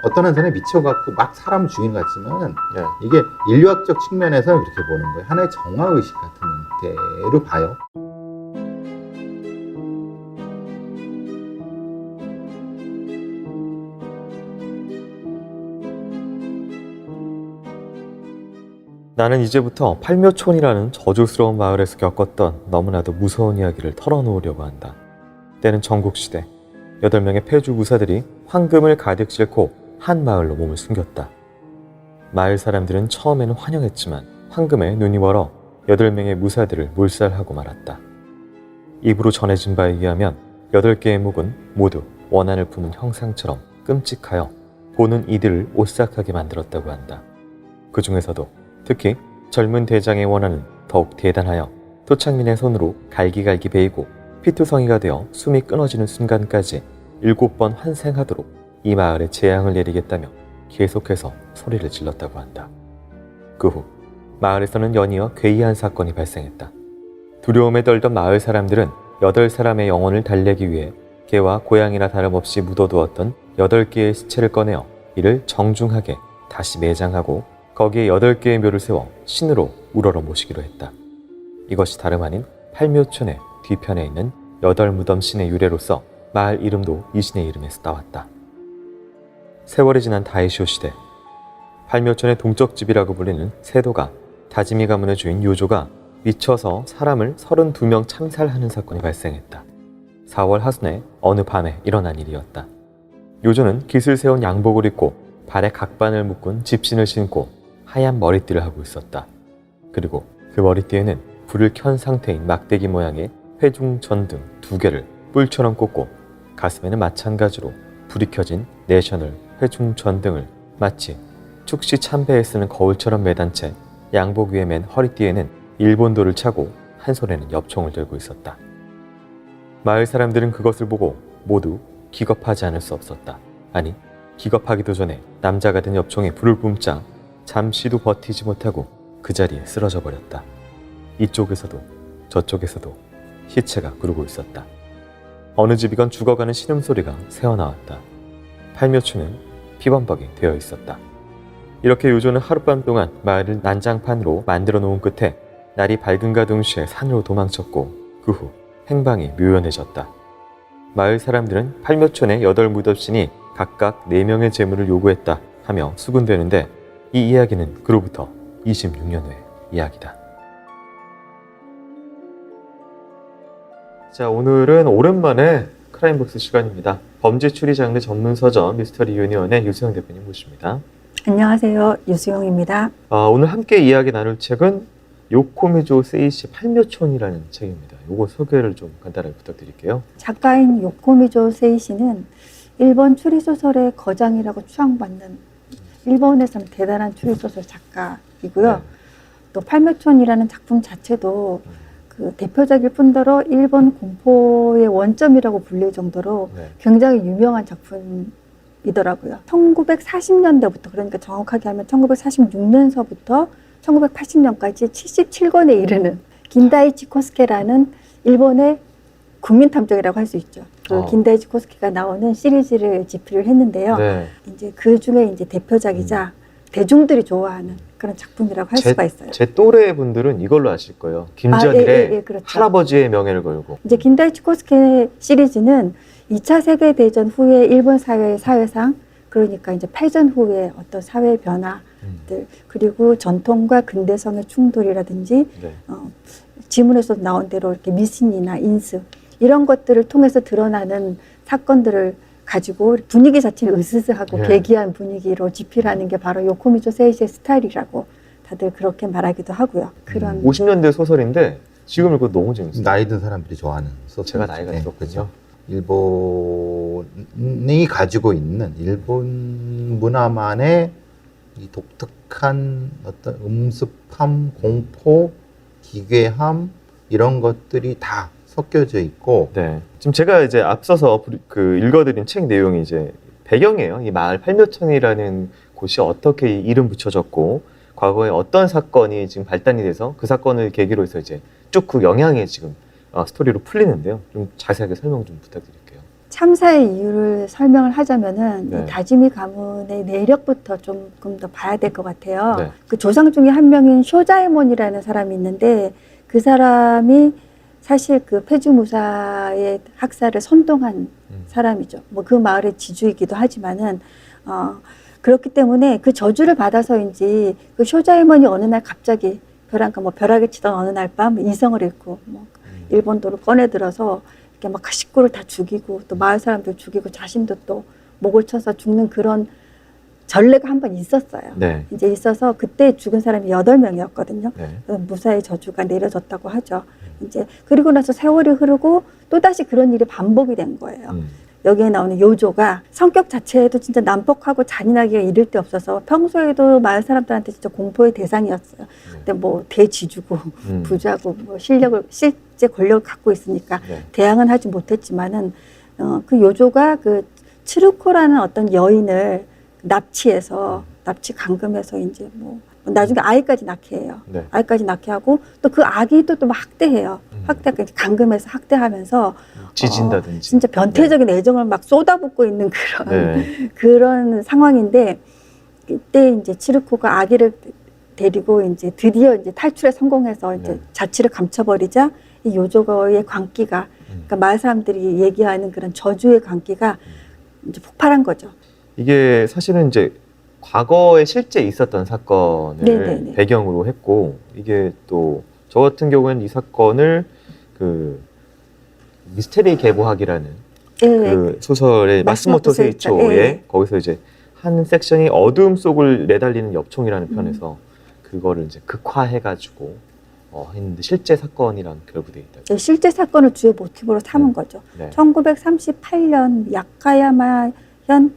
어떤 한 사람이 미쳐갖고 막 사람을 죽이는 것 같지만 네. 이게 인류학적 측면에서 이렇게 보는 거예요. 하나의 정화의식 같은 형태로 봐요. 나는 이제부터 팔묘촌이라는 저주스러운 마을에서 겪었던 너무나도 무서운 이야기를 털어놓으려고 한다. 때는 전국시대 8명의 폐주 무사들이 황금을 가득 싣고 한 마을로 몸을 숨겼다. 마을 사람들은 처음에는 환영했지만 황금에 눈이 멀어 8명의 무사들을 몰살하고 말았다. 입으로 전해진 바에 의하면 8개의 묵은 모두 원한을 품은 형상처럼 끔찍하여 보는 이들을 오싹하게 만들었다고 한다. 그 중에서도 특히 젊은 대장의 원한은 더욱 대단하여 토착민의 손으로 갈기갈기 베이고 피투성이가 되어 숨이 끊어지는 순간까지 7번 환생하도록 이 마을에 재앙을 내리겠다며 계속해서 소리를 질렀다고 한다. 그 후 마을에서는 연이어 괴이한 사건이 발생했다. 두려움에 떨던 마을 사람들은 8사람의 영혼을 달래기 위해 개와 고양이나 다름없이 묻어두었던 8개의 시체를 꺼내어 이를 정중하게 다시 매장하고 거기에 8개의 묘를 세워 신으로 우러러 모시기로 했다. 이것이 다름 아닌 팔묘촌의 뒤편에 있는 8무덤 신의 유래로서 마을 이름도 이 신의 이름에서 따왔다. 세월이 지난 다이쇼 시대, 팔묘촌의 동적집이라고 불리는 세도가 다지미 가문의 주인 요조가 미쳐서 사람을 32명 참살하는 사건이 발생했다. 4월 하순에 어느 밤에 일어난 일이었다. 요조는 깃을 세운 양복을 입고 발에 각반을 묶은 집신을 신고 하얀 머리띠를 하고 있었다. 그리고 그 머리띠에는 불을 켠 상태인 막대기 모양의 회중전등 2개를 뿔처럼 꽂고 가슴에는 마찬가지로 불이 켜진 내셔널 회중전등을 마치 축시 참배에 쓰는 거울처럼 매단 채 양복 위에 맨 허리띠에는 일본도를 차고 한 손에는 엽총을 들고 있었다. 마을 사람들은 그것을 보고 모두 기겁하지 않을 수 없었다. 아니, 기겁하기도 전에 남자가 든 엽총에 불을 뿜자 잠시도 버티지 못하고 그 자리에 쓰러져 버렸다. 이쪽에서도 저쪽에서도 시체가 구르고 있었다. 어느 집이건 죽어가는 신음소리가 새어나왔다. 팔묘촌은 피범벅이 되어 있었다. 이렇게 요조는 하룻밤 동안 마을을 난장판으로 만들어 놓은 끝에 날이 밝은가 동시에 산으로 도망쳤고 그 후 행방이 묘연해졌다. 마을 사람들은 팔묘촌의 8무덤신이 각각 4명의 재물을 요구했다 하며 수군대는데 이 이야기는 그로부터 26년 후의 이야기다. 자, 오늘은 오랜만에 크라임북스 시간입니다. 범죄 추리 장르 전문 서점 미스터리 유니언의 유수영 대표님 모십니다. 안녕하세요. 유수영입니다. 오늘 함께 이야기 나눌 책은 요코미조 세이시 팔묘촌이라는 책입니다. 이거 소개를 좀 간단하게 부탁드릴게요. 작가인 요코미조 세이시는 일본 추리소설의 거장이라고 추앙받는 일본에서는 대단한 추리소설 작가이고요. 네. 또 팔묘촌이라는 작품 자체도 그 대표작일 뿐더러 일본 공포의 원점이라고 불릴 정도로 네. 굉장히 유명한 작품이더라고요. 1940년대부터 그러니까 정확하게 하면 1946년서부터 1980년까지 77권에 이르는 긴다이치 코스케라는 일본의 국민탐정이라고 할 수 있죠. 그 긴다이치 코스케가 나오는 시리즈를 집필을 했는데요. 네. 이제 그 중에 이제 대표작이자 대중들이 좋아하는 그런 작품이라고 할 수가 있어요. 제 또래 분들은 이걸로 아실 거예요. 김전일의 그렇죠. 할아버지의 명예를 걸고. 이제 긴다이치 코스케 시리즈는 2차 세계대전 후에 일본 사회의 사회상, 그러니까 이제 패전 후에 어떤 사회 변화들, 그리고 전통과 근대성의 충돌이라든지, 네. 지문에서 나온 대로 이렇게 미신이나 인스, 이런 것들을 통해서 드러나는 사건들을 가지고 분위기 자체를 으스스하고 네. 괴기한 분위기로 집필하는 게 바로 요코미조 세이시의 스타일이라고 다들 그렇게 말하기도 하고요. 그런 50년대 소설인데 지금 읽어도 너무 재밌어요. 나이 든 사람들이 좋아하는 소설. 제가 나이가 들었군요. 그렇죠. 일본이 가지고 있는 일본 문화만의 이 독특한 어떤 음습함, 공포, 기괴함 이런 것들이 다 섞여져 있고. 네. 지금 제가 이제 앞서서 그 읽어드린 책 내용이 이제 배경이에요. 이 마을 팔묘천이라는 곳이 어떻게 이름 붙여졌고 과거에 어떤 사건이 지금 발단이 돼서 그 사건을 계기로 해서 이제 쭉 그 영향이 지금 스토리로 풀리는데요. 좀 자세하게 설명 좀 부탁드릴게요. 참사의 이유를 설명을 하자면은 네. 이 다지미 가문의 내력부터 조금 더 봐야 될 것 같아요. 네. 그 조상 중에 한 명인 쇼자에몬이라는 사람이 있는데 그 사람이 사실 그 페주무사의 학살을 선동한 사람이죠. 뭐 그 마을의 지주이기도 하지만은 그렇기 때문에 그 저주를 받아서인지 그 쇼자에몬이 어느 날 갑자기 벼락을 치던 어느 날 밤 이성을 잃고 뭐 일본도를 꺼내 들어서 이렇게 막 식구를 다 죽이고 또 마을 사람들 죽이고 자신도 또 목을 쳐서 죽는 그런 전례가 한 번 있었어요. 네. 이제 있어서 그때 죽은 사람이 8명이었거든요. 네. 무사의 저주가 내려졌다고 하죠. 이제 그리고 나서 세월이 흐르고 또 다시 그런 일이 반복이 된 거예요. 여기에 나오는 요조가 성격 자체에도 진짜 난폭하고 잔인하기가 이를 데 없어서 평소에도 마을 사람들한테 진짜 공포의 대상이었어요. 근데 뭐 대지주고 부자고 뭐 실제 권력을 갖고 있으니까 네. 대항은 하지 못했지만은 그 요조가 그 츠루코라는 어떤 여인을 납치해서 납치 감금해서 이제 뭐 나중에 아이까지 낳게 해요. 네. 아이까지 낳게 하고 또 그 아기도 또 막 학대해요. 감금해서 학대하면서 지진다든지. 진짜 변태적인 애정을 막 쏟아붓고 있는 그런 네. 그런 상황인데 그때 이제 츠루코가 아기를 데리고 이제 드디어 이제 탈출에 성공해서 이제 네. 자취를 감춰버리자 이 요조의 광기가 그러니까 마을 사람들이 얘기하는 그런 저주의 광기가 이제 폭발한 거죠. 이게 사실은 이제 과거에 실제 있었던 사건을 네네네. 배경으로 했고 이게 또 저 같은 경우에는 이 사건을 그 미스테리 계보학이라는 예, 그 소설의 마스모토 세이초의 예. 거기서 이제 한 섹션이 어두움 속을 내달리는 엽총이라는 편에서 그거를 이제 극화해가지고 했는데 실제 사건이랑 결부돼 있다. 예, 실제 사건을 주요 모티브로 삼은 거죠. 네. 1938년 야카야마현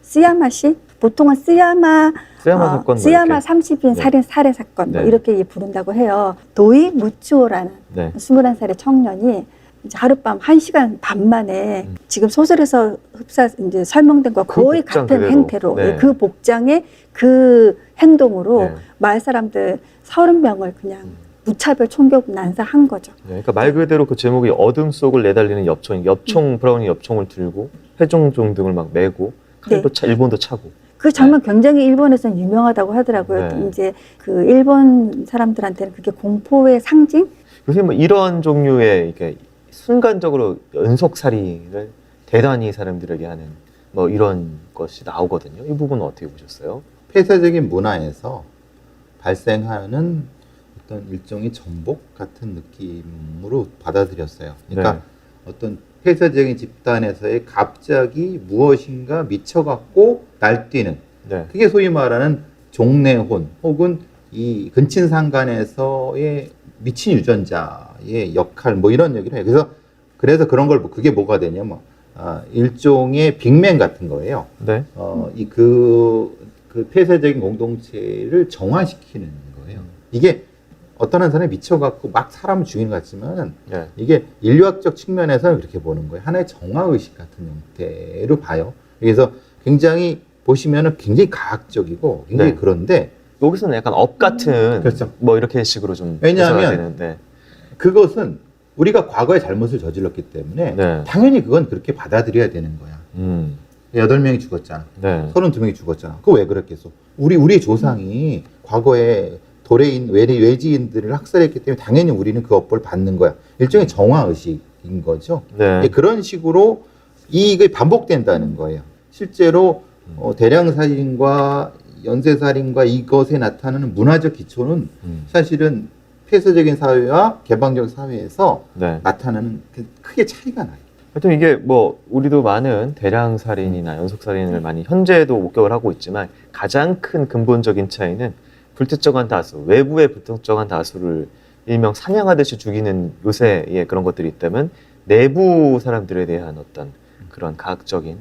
쓰야마시 보통은 쓰야마 사건 뭐 쓰야마 이렇게. 30인 네. 살해 사건 뭐 네. 이렇게 부른다고 해요. 도이 무츠오라는 네. 21살의 청년이 이제 하룻밤 1시간 반 만에 지금 소설에서 이제 설명된 거 그 거의 복장 같은 그대로. 행태로 네. 그 복장에 그 행동으로 네. 마을 사람들 30명을 그냥 무차별 총격 난사한 거죠. 네, 그러니까 말 그대로 그 제목이 어둠 속을 내달리는 엽총, 브라운이 엽총을 들고 회종종 등을 막 메고 칼도 일본도 차고. 그 장면 굉장히 일본에서는 유명하다고 하더라고요. 네. 이제 그 일본 사람들한테는 그게 공포의 상징? 요새 뭐 이런 종류의 이렇게 순간적으로 연속살이를 대단히 사람들에게 하는 뭐 이런 것이 나오거든요. 이 부분은 어떻게 보셨어요? 폐쇄적인 문화에서 발생하는 어떤 일종의 전복 같은 느낌으로 받아들였어요. 그러니까 네. 어떤 폐쇄적인 집단에서의 갑자기 무엇인가 미쳐갖고 날뛰는 네. 그게 소위 말하는 종내혼 혹은 이 근친상간에서의 미친 유전자의 역할 뭐 이런 얘기를 해요. 그래서 그런 걸 그게 뭐가 되냐면 일종의 빅맨 같은 거예요. 네. 그 폐쇄적인 공동체를 정화시키는 거예요. 이게 어떤 사람이 미쳐갖고 막 사람을 죽이는 것 같지만 네. 이게 인류학적 측면에서는 그렇게 보는 거예요. 하나의 정화의식 같은 형태로 봐요. 그래서 굉장히 보시면은 굉장히 과학적이고 굉장히 네. 그런데 여기서는 약간 업 같은 그렇죠. 뭐 이렇게 식으로 좀 왜냐하면 묘사가 되는데. 그것은 우리가 과거에 잘못을 저질렀기 때문에 네. 당연히 그건 그렇게 받아들여야 되는 거야. 8명이 죽었잖아. 네. 32명이 죽었잖아. 그거 왜 그랬겠어? 우리의 조상이 과거에 도래인 외지인들을 학살했기 때문에 당연히 우리는 그 업보를 받는 거야. 일종의 정화의식인 거죠. 네. 그런 식으로 이게 반복된다는 거예요. 실제로 대량살인과 연쇄살인과 이것에 나타나는 문화적 기초는 사실은 폐쇄적인 사회와 개방적 사회에서 네. 나타나는 크게 차이가 나요. 하여튼 이게 뭐 우리도 많은 대량살인이나 연속살인을 많이 현재도 목격을 하고 있지만 가장 큰 근본적인 차이는 불특정한 다수, 외부의 불특정한 다수를 일명 사냥하듯이 죽이는 요새의 그런 것들이 있다면 내부 사람들에 대한 어떤 그런 가학적인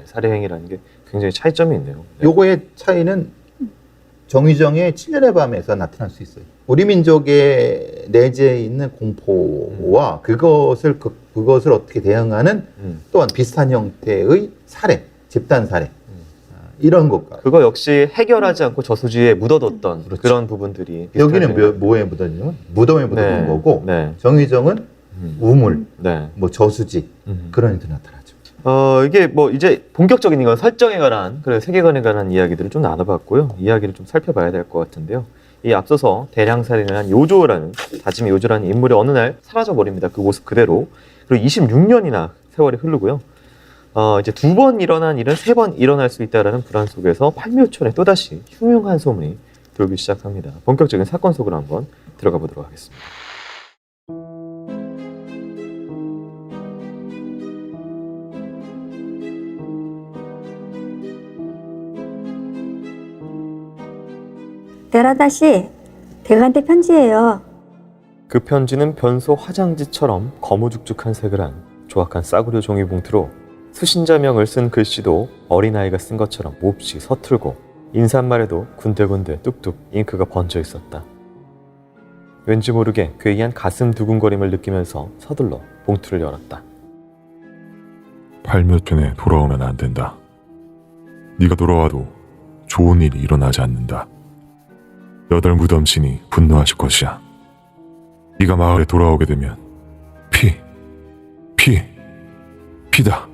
살해 행위라는 게 굉장히 차이점이 있네요. 네. 요거의 차이는 정의정의 7년의 밤에서 나타날 수 있어요. 우리 민족의 내재해 있는 공포와 그것을 어떻게 대응하는 또한 비슷한 형태의 살해, 집단 살해 이런 것과 그거 역시 해결하지 않고 저수지에 묻어뒀던 그렇죠. 그런 부분들이 여기는 뭐에 묻어있냐면 무덤에 묻어둔 거고 네. 정의정은 우물, 네. 뭐 저수지 그런 일들이 나타나죠. 이게 뭐 이제 본격적인 이건 설정에 관한, 그리고 세계관에 관한 이야기들을 좀 나눠봤고요. 이야기를 좀 살펴봐야 될 것 같은데요. 이 앞서서 대량살인을 한 요조라는, 다짐의 요조라는 인물이 어느 날 사라져버립니다. 그 모습 그대로. 그리고 26년이나 세월이 흐르고요. 이제 2번 일어난 일은 3번 일어날 수 있다라는 불안 속에서 팔묘촌에 또다시 흉흉한 소문이 돌기 시작합니다. 본격적인 사건 속으로 한번 들어가 보도록 하겠습니다. 데라다 씨, 대가한테 편지예요. 그 편지는 변소 화장지처럼 거무죽죽한 색을 한 조악한 싸구려 종이 봉투로 수신자명을 쓴 글씨도 어린아이가 쓴 것처럼 몹시 서툴고 인사말에도 군데군데 뚝뚝 잉크가 번져 있었다. 왠지 모르게 괴이한 가슴 두근거림을 느끼면서 서둘러 봉투를 열었다. 팔묘촌에 돌아오면 안 된다. 네가 돌아와도 좋은 일이 일어나지 않는다. 여덟 무덤신이 분노하실 것이야. 네가 마을에 돌아오게 되면 피다.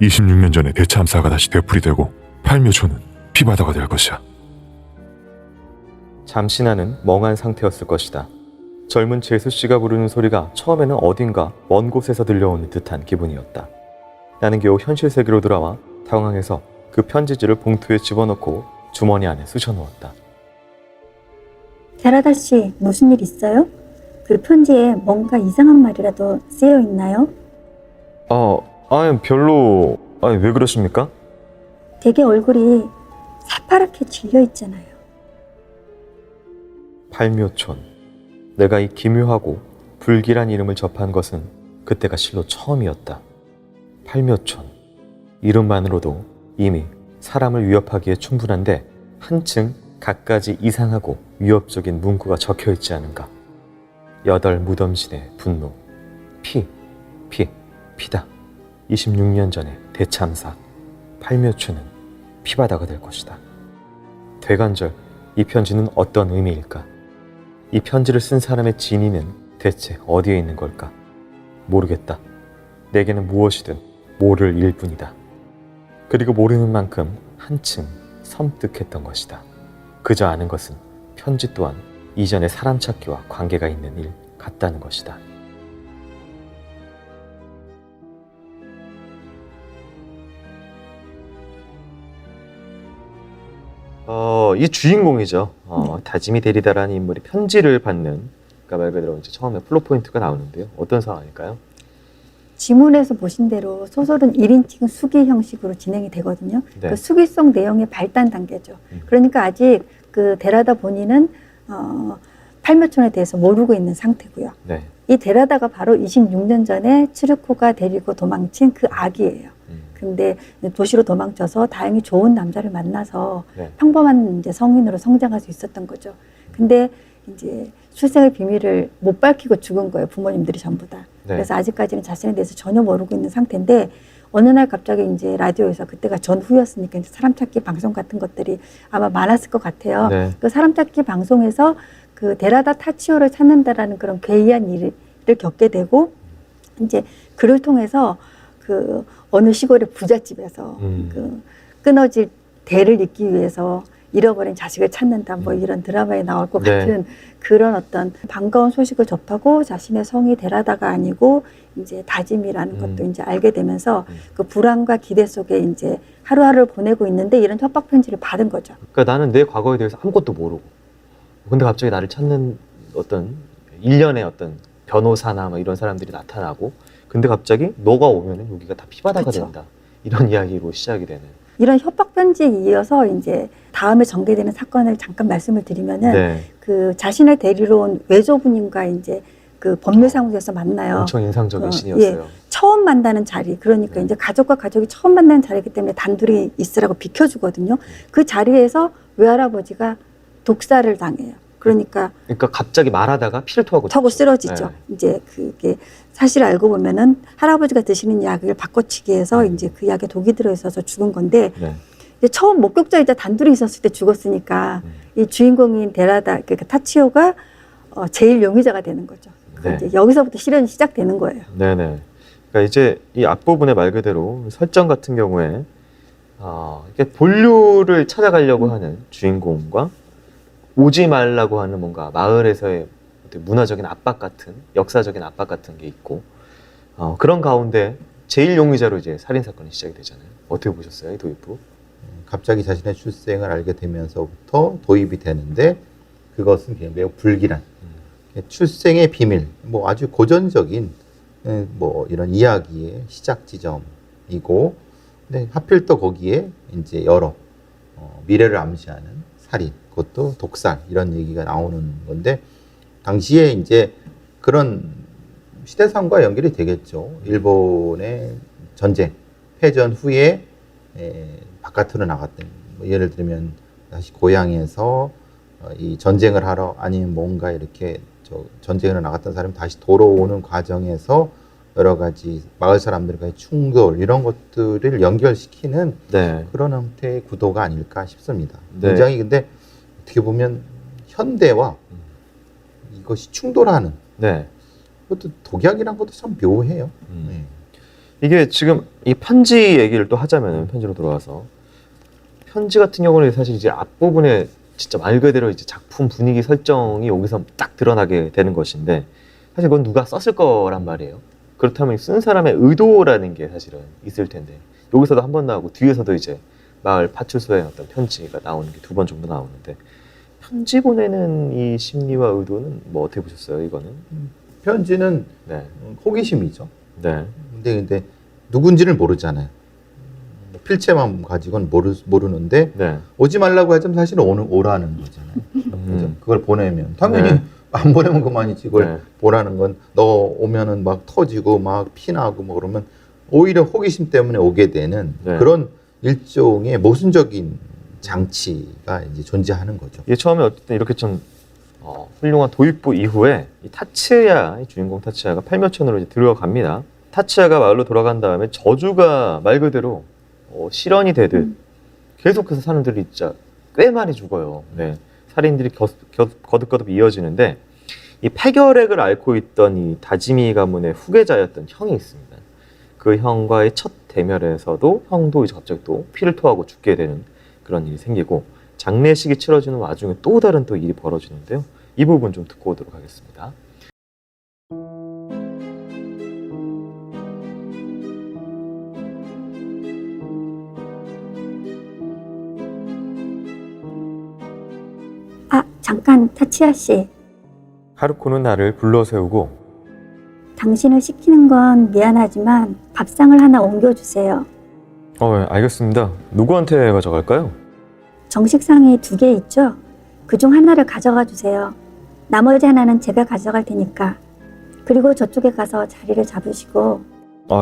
26년 전에 대참사가 다시 되풀이되고 팔묘촌은 피바다가 될 것이야. 잠시 나는 멍한 상태였을 것이다. 젊은 재수씨가 부르는 소리가 처음에는 어딘가 먼 곳에서 들려오는 듯한 기분이었다. 나는 겨우 현실 세계로 돌아와 당황해서 그 편지지를 봉투에 집어넣고 주머니 안에 쑤셔넣었다. 데라다 씨, 무슨 일 있어요? 그 편지에 뭔가 이상한 말이라도 쓰여 있나요? 별로... 왜 그러십니까? 되게 얼굴이 새파랗게 질려 있잖아요. 팔묘촌. 내가 이 기묘하고 불길한 이름을 접한 것은 그때가 실로 처음이었다. 팔묘촌. 이름만으로도 이미 사람을 위협하기에 충분한데 한층 갖가지 이상하고 위협적인 문구가 적혀있지 않은가. 8 무덤신의 분노. 피다. 26년 전의 대참사. 팔묘촌은 피바다가 될 것이다. 되간절 이 편지는 어떤 의미일까? 이 편지를 쓴 사람의 진위는 대체 어디에 있는 걸까? 모르겠다. 내게는 무엇이든 모를 일뿐이다. 그리고 모르는 만큼 한층 섬뜩했던 것이다. 그저 아는 것은 편지 또한 이전의 사람 찾기와 관계가 있는 일 같다는 것이다. 이 주인공이죠. 다짐이 데리다라는 인물이 편지를 받는, 그러니까 말 그대로 이제 처음에 플롯 포인트가 나오는데요. 어떤 상황일까요? 지문에서 보신 대로 소설은 1인칭 수기 형식으로 진행이 되거든요. 네. 그 수기성 내용의 발단 단계죠. 그러니까 아직 그 데라다 본인은 팔묘촌에 대해서 모르고 있는 상태고요. 네. 이 데라다가 바로 26년 전에 츠르코가 데리고 도망친 그 아기예요. 근데 도시로 도망쳐서 다행히 좋은 남자를 만나서 네. 평범한 이제 성인으로 성장할 수 있었던 거죠. 근데 이제 출생의 비밀을 못 밝히고 죽은 거예요. 부모님들이 전부 다. 네. 그래서 아직까지는 자신에 대해서 전혀 모르고 있는 상태인데 어느 날 갑자기 이제 라디오에서, 그때가 전후였으니까 이제 사람 찾기 방송 같은 것들이 아마 많았을 것 같아요. 네. 그 사람 찾기 방송에서 그 데라다 타치오를 찾는다라는 그런 괴이한 일을 겪게 되고, 이제 그를 통해서 그 어느 시골의 부잣집에서 그 끊어질 대를 잇기 위해서 잃어버린 자식을 찾는다, 뭐 이런 드라마에 나올 것 네. 같은 그런 어떤 반가운 소식을 접하고 자신의 성이 데라다가 아니고 이제 다짐이라는 것도 이제 알게 되면서 그 불안과 기대 속에 이제 하루하루를 보내고 있는데 이런 협박 편지를 받은 거죠. 그러니까 나는 내 과거에 대해서 아무것도 모르고, 근데 갑자기 나를 찾는 어떤 일련의 어떤 변호사나 뭐 이런 사람들이 나타나고, 근데 갑자기 너가 오면은 여기가 다 피바다가 그쵸. 된다, 이런 이야기로 시작이 되는. 이런 협박 편지에 이어서 이제 다음에 전개되는 사건을 잠깐 말씀을 드리면은 네. 그 자신을 데리러 온 외조부님과 이제 그 법률사무소에서 만나요. 엄청 인상적인 예. 신이었어요. 처음 만나는 자리, 그러니까 네. 이제 가족과 가족이 처음 만나는 자리이기 때문에 단둘이 있으라고 비켜주거든요. 그 자리에서 외할아버지가 독살을 당해요. 그러니까 갑자기 말하다가 피를 토하고 터고 죽죠. 쓰러지죠. 네. 이제 그게 사실 알고 보면은 할아버지가 드시는 약을 바꿔치기 해서 이제 그 약에 독이 들어있어서 죽은 건데, 네. 이제 처음 목격자이자 단둘이 있었을 때 죽었으니까 이 주인공인 데라다, 그러니까 타치오가 제일 용의자가 되는 거죠. 네. 이제 여기서부터 실현이 시작되는 거예요. 네네. 그러니까 이제 이 앞부분에 말 그대로 설정 같은 경우에 이게 본류를 찾아가려고 하는 주인공과 오지 말라고 하는 뭔가 마을에서의 어떤 문화적인 압박 같은 역사적인 압박 같은 게 있고 그런 가운데 제일 용의자로 이제 살인 사건이 시작이 되잖아요. 어떻게 보셨어요, 이 도입부? 갑자기 자신의 출생을 알게 되면서부터 도입이 되는데 그것은 그냥 매우 불길한 출생의 비밀, 뭐 아주 고전적인 뭐 이런 이야기의 시작 지점이고, 근데 하필 또 거기에 이제 여러 미래를 암시하는 살인, 그것도 독살 이런 얘기가 나오는 건데 당시에 이제 그런 시대상과 연결이 되겠죠. 일본의 전쟁 패전 후에 바깥으로 나갔던, 뭐 예를 들면 다시 고향에서 이 전쟁을 하러 아니면 뭔가 이렇게 전쟁을 나갔던 사람이 다시 돌아오는 과정에서 여러 가지 마을 사람들과의 충돌 이런 것들을 연결시키는 네. 그런 형태의 구도가 아닐까 싶습니다. 네. 굉장히 근데 어떻게 보면 현대와 이것이 충돌하는, 네. 그것도 독약이란 것도 참 묘해요. 네. 이게 지금 이 편지 얘기를 또 하자면 편지로 돌아와서 편지 같은 경우는 사실 이제 앞부분에 진짜 말 그대로 이제 작품 분위기 설정이 여기서 딱 드러나게 되는 것인데 사실 그건 누가 썼을 거란 말이에요. 그렇다면 쓴 사람의 의도라는 게 사실은 있을 텐데 여기서도 한 번 나오고 뒤에서도 이제 마을 파출소에 어떤 편지가 나오는 게 2번 정도 나오는데 편지 보내는 이 심리와 의도는 뭐 어떻게 보셨어요, 이거는? 편지는 네. 호기심이죠. 네. 근데 누군지를 모르잖아요. 필체만 가지고는 모르는데 네. 오지 말라고 하자면 사실은 오라는 거잖아요. 그죠? 그걸 보내면 당연히 네. 안 보내면 그만이지. 그걸 네. 보라는 건 너 오면은 막 터지고 막 피나고 뭐 그러면 오히려 호기심 때문에 오게 되는 네. 그런 일종의 모순적인 장치가 이제 존재하는 거죠. 이게 처음에 어쨌든 이렇게 좀 훌륭한 도입부 이후에 이 타츠야, 이 주인공 타츠야가 팔묘천으로 이제 들어갑니다. 타츠야가 마을로 돌아간 다음에 저주가 말 그대로 실현이 되듯 계속해서 사람들이 진짜 꽤 많이 죽어요. 네. 살인들이 거듭거듭 이어지는데 이 폐결핵을 앓고 있던 이 다지미 가문의 후계자였던 형이 있습니다. 그 형과의 첫 대면에서도 형도 이제 갑자기 또 피를 토하고 죽게 되는 그런 일이 생기고 장례식이 치러지는 와중에 또 다른 또 일이 벌어지는데요. 이 부분 좀 듣고 오도록 하겠습니다. 아, 잠깐 타치야 씨. 하루코는 나를 불러세우고 당신을 시키는 건 미안하지만 밥상을 하나 옮겨주세요. 네, 알겠습니다. 누구한테 가져갈까요? 정식상이 2개 있죠? 그중 하나를 가져가 주세요. 나머지 하나는 제가 가져갈 테니까. 그리고 저쪽에 가서 자리를 잡으시고.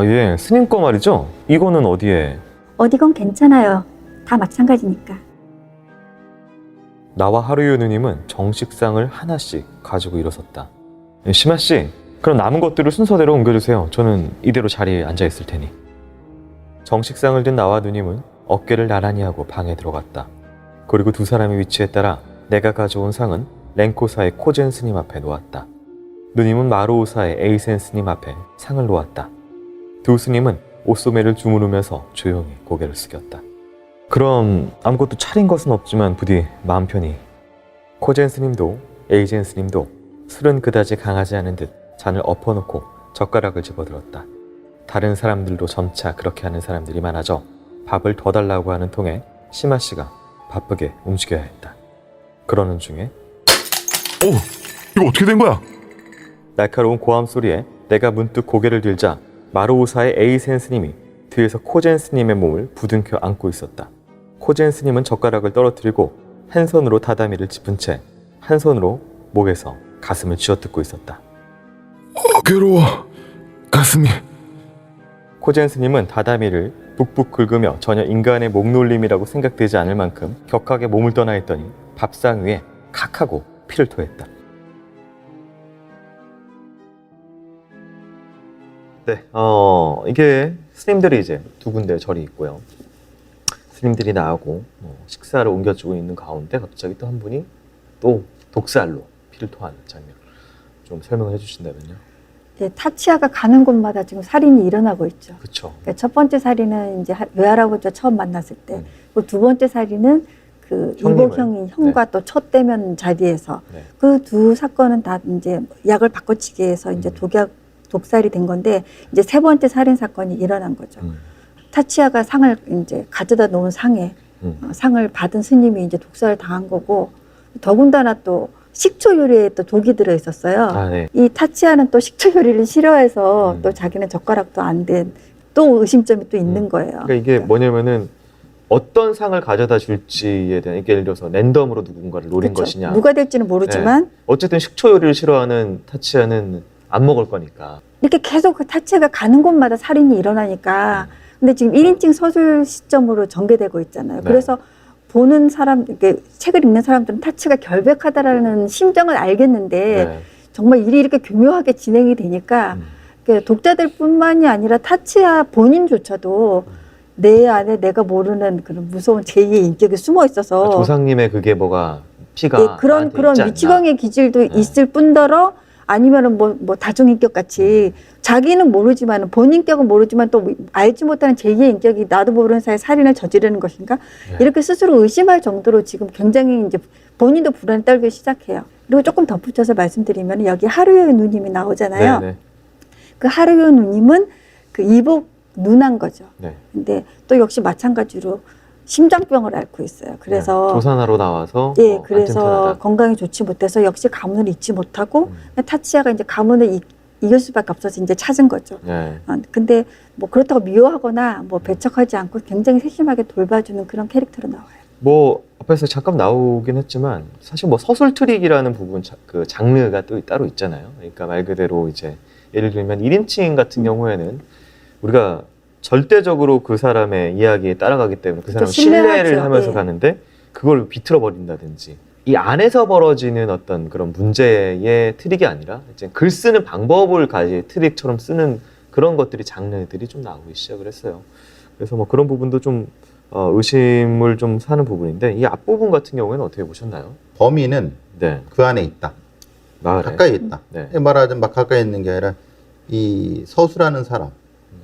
예, 스님 거 말이죠? 이거는 어디에? 어디건 괜찮아요. 다 마찬가지니까. 나와 하루유 누님은 정식상을 하나씩 가지고 일어섰다. 심아 씨, 그럼 남은 것들을 순서대로 옮겨주세요. 저는 이대로 자리에 앉아 있을 테니. 정식상을 든 나와 누님은 어깨를 나란히 하고 방에 들어갔다. 그리고 2 사람의 위치에 따라 내가 가져온 상은 랭코사의 코젠 스님 앞에 놓았다. 누님은 마루오사의 에이센 스님 앞에 상을 놓았다. 2 스님은 옷소매를 주무르면서 조용히 고개를 숙였다. 그럼 아무것도 차린 것은 없지만 부디 마음 편히. 코젠 스님도 에이젠 스님도 술은 그다지 강하지 않은 듯 잔을 엎어놓고 젓가락을 집어들었다. 다른 사람들도 점차 그렇게 하는 사람들이 많아져 밥을 더 달라고 하는 통에 시마 씨가 바쁘게 움직여야 했다. 그러는 중에 이거 어떻게 된 거야? 날카로운 고함 소리에 내가 문득 고개를 들자 마루오사의 에이센 스님이 뒤에서 코젠 스님의 몸을 부둥켜 안고 있었다. 코젠 스님은 젓가락을 떨어뜨리고 한 손으로 다다미를 짚은 채 한 손으로 목에서 가슴을 쥐어뜯고 있었다. 괴로워. 가슴이. 코젠 스님은 다다미를 북북 긁으며 전혀 인간의 목놀림이라고 생각되지 않을 만큼 격하게 몸을 떠나 있더니 밥상 위에 칵하고 피를 토했다. 네, 이게 스님들이 이제 2군데 절이 있고요. 스님들이 나오고 식사를 옮겨주고 있는 가운데 갑자기 또 한 분이 또 독살로 피를 토하는 장면. 좀 설명을 해주신다면요. 예, 타치아가 가는 곳마다 지금 살인이 일어나고 있죠. 그렇죠. 그러니까 첫 번째 살인은 이제 외할아버지와 처음 만났을 때, 그리고 두 번째 살인은 그 형님을. 이복 형이 형과 또 첫 대면 자리에서 네. 그 두 사건은 다 이제 약을 바꿔치기 해서 이제 독살이 된 건데 이제 세 번째 살인 사건이 일어난 거죠. 타치아가 상을 이제 가져다 놓은 상에 상을 받은 스님이 이제 독살을 당한 거고 더군다나 또 식초 요리에 또 독이 들어 있었어요. 아, 네. 이 타치아는 또 식초 요리를 싫어해서 또 자기는 젓가락도 안 된 또 의심점이 또 있는 거예요. 그러니까 이게 뭐냐면은 어떤 상을 가져다 줄지에 대한 예를 들어서 랜덤으로 누군가를 노린 그쵸. 것이냐. 누가 될지는 모르지만 네. 어쨌든 식초 요리를 싫어하는 타치아는 안 먹을 거니까. 이렇게 계속 그 타치아가 가는 곳마다 살인이 일어나니까 근데 지금 1인칭 서술 시점으로 전개되고 있잖아요. 네. 그래서 보는 사람, 이렇게 책을 읽는 사람들은 타치가 결백하다라는 심정을 알겠는데 네. 정말 일이 이렇게 교묘하게 진행이 되니까 독자들뿐만이 아니라 타치아 본인조차도 내 안에 내가 모르는 그런 무서운 제2의 인격이 숨어 있어서 조상님의 그게 뭐가 피가 예, 그런 나한테 있지 않나. 미치광이의 기질도 있을 뿐더러 아니면은 뭐 다중인격 같이 자기는 모르지만 본인격은 모르지만 또 알지 못하는 제2의 인격이 나도 모르는 사이에 살인을 저지르는 것인가 이렇게 스스로 의심할 정도로 지금 굉장히 이제 본인도 불안에 떨기 시작해요. 그리고 조금 덧붙여서 말씀드리면 여기 하루요 누님이 나오잖아요. 네네. 그 하루요 누님은 그 이복 누난 거죠. 네. 근데 또 역시 마찬가지로 심장병을 앓고 있어요. 그래서 네. 조산하로 나와서 예, 안 그래서 튼튼하다. 건강이 좋지 못해서 역시 가문을 잊지 못하고 타치아가 이제 가문을 이길 수밖에 없어서 이제 찾은 거죠. 네. 근데 뭐 그렇다고 미워하거나 뭐 배척하지 않고 굉장히 세심하게 돌봐주는 그런 캐릭터로 나와요. 뭐 앞에서 잠깐 나오긴 했지만 사실 뭐 서술 트릭이라는 부분 그 장르가 또 따로 있잖아요. 그러니까 말 그대로 이제 예를 들면 1인칭 같은 경우에는 우리가 절대적으로 그 사람의 이야기에 따라가기 때문에 그 사람을 신뢰를 신뢰하죠. 하면서 예. 가는데 그걸 비틀어 버린다든지 이 안에서 벌어지는 어떤 그런 문제의 트릭이 아니라 이제 글 쓰는 방법을 가지 트릭처럼 쓰는 그런 것들이 장르들이 좀 나오기 시작을 했어요. 그래서 뭐 그런 부분도 좀 의심을 좀 사는 부분인데 이 앞부분 같은 경우에는 어떻게 보셨나요? 범인은 네, 그 안에 있다. 마을에. 가까이 있다. 네. 말하자면 막 가까이 있는 게 아니라 이 서술하는 사람,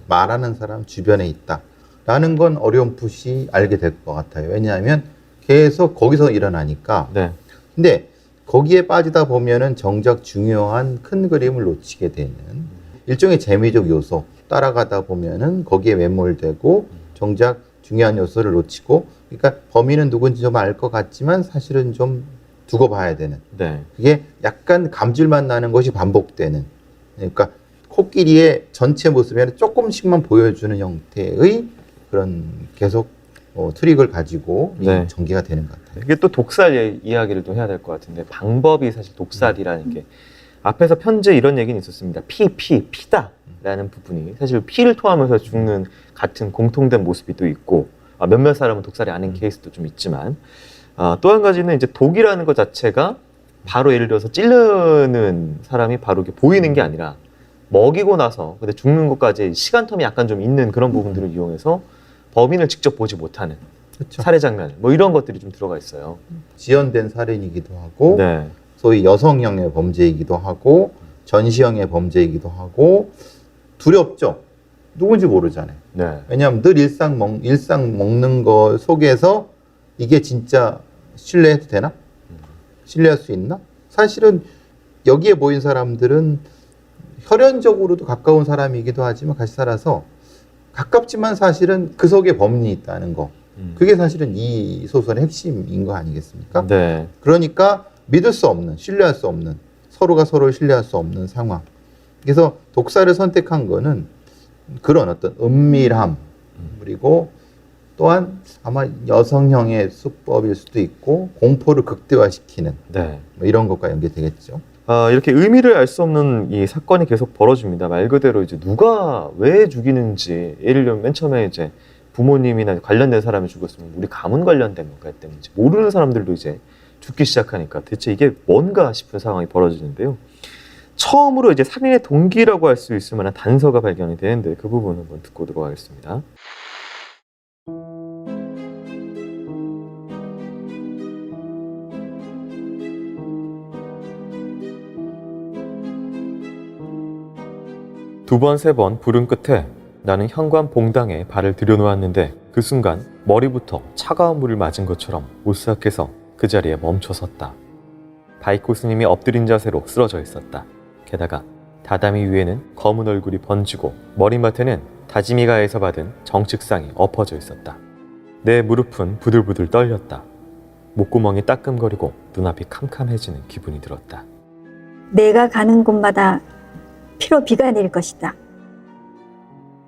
말하는 사람 주변에 있다. 라는 건 어렴풋이 알게 될 것 같아요. 왜냐하면 계속 거기서 일어나니까. 네. 근데 거기에 빠지다 보면은 정작 중요한 큰 그림을 놓치게 되는 일종의 재미적 요소. 따라가다 보면은 거기에 매몰되고 정작 중요한 요소를 놓치고, 그러니까 범인은 누군지 좀 알 것 같지만 사실은 좀 두고 봐야 되는. 네. 그게 약간 감질만 나는 것이 반복되는. 그러니까 코끼리의 전체 모습이 아니라 조금씩만 보여주는 형태의 그런 계속 트릭을 가지고 네. 전개가 되는 것 같아요. 이게 또 독살 이야기를 또 해야 될 것 같은데 방법이 사실 독살이라는 게 앞에서 편지에 이런 얘기는 있었습니다. 피다라는 부분이 사실 피를 토하면서 죽는 같은 공통된 모습이 또 있고 몇몇 사람은 독살이 아닌 케이스도 좀 있지만 또 한 가지는 이제 독이라는 것 자체가 바로 예를 들어서 찌르는 사람이 바로 이렇게 보이는 게 아니라 먹이고 나서 근데 죽는 것까지 시간텀이 약간 좀 있는 그런 부분들을 이용해서 범인을 직접 보지 못하는 그렇죠. 살해 장면 뭐 이런 것들이 좀 들어가 있어요. 지연된 살인이기도 하고 네. 소위 여성형의 범죄이기도 하고 전시형의 범죄이기도 하고 두렵죠. 누군지 모르잖아요. 네. 왜냐하면 늘 일상 먹는 거 속에서 이게 진짜 신뢰해도 되나? 신뢰할 수 있나? 사실은 여기에 모인 사람들은 혈연적으로도 가까운 사람이기도 하지만 같이 살아서 가깝지만 사실은 그 속에 범인이 있다는 거. 그게 사실은 이 소설의 핵심인 거 아니겠습니까? 네. 그러니까 믿을 수 없는, 신뢰할 수 없는, 서로가 서로를 신뢰할 수 없는 상황. 그래서 독사를 선택한 거는 그런 어떤 은밀함, 그리고 또한 아마 여성형의 수법일 수도 있고 공포를 극대화시키는 네. 뭐 이런 것과 연계되겠죠. 이렇게 의미를 알 수 없는 이 사건이 계속 벌어집니다. 말 그대로 이제 누가 왜 죽이는지, 예를 들면 맨 처음에 이제 부모님이나 관련된 사람이 죽었으면 우리 가문 관련된 건가 때문에 모르는 사람들도 이제 죽기 시작하니까 대체 이게 뭔가 싶은 상황이 벌어지는데요. 처음으로 이제 살인의 동기라고 할 수 있을 만한 단서가 발견이 되는데 그 부분 한번 듣고 들어가겠습니다. 두 번, 세 번 부른 끝에 나는 현관 봉당에 발을 들여놓았는데 그 순간 머리부터 차가운 물을 맞은 것처럼 오싹해서 그 자리에 멈춰 섰다. 바이코 스님이 엎드린 자세로 쓰러져 있었다. 게다가 다다미 위에는 검은 얼굴이 번지고 머리맡에는 다지미가에서 받은 정측상이 엎어져 있었다. 내 무릎은 부들부들 떨렸다. 목구멍이 따끔거리고 눈앞이 캄캄해지는 기분이 들었다. 내가 가는 곳마다 피로 비가 내릴 것이다.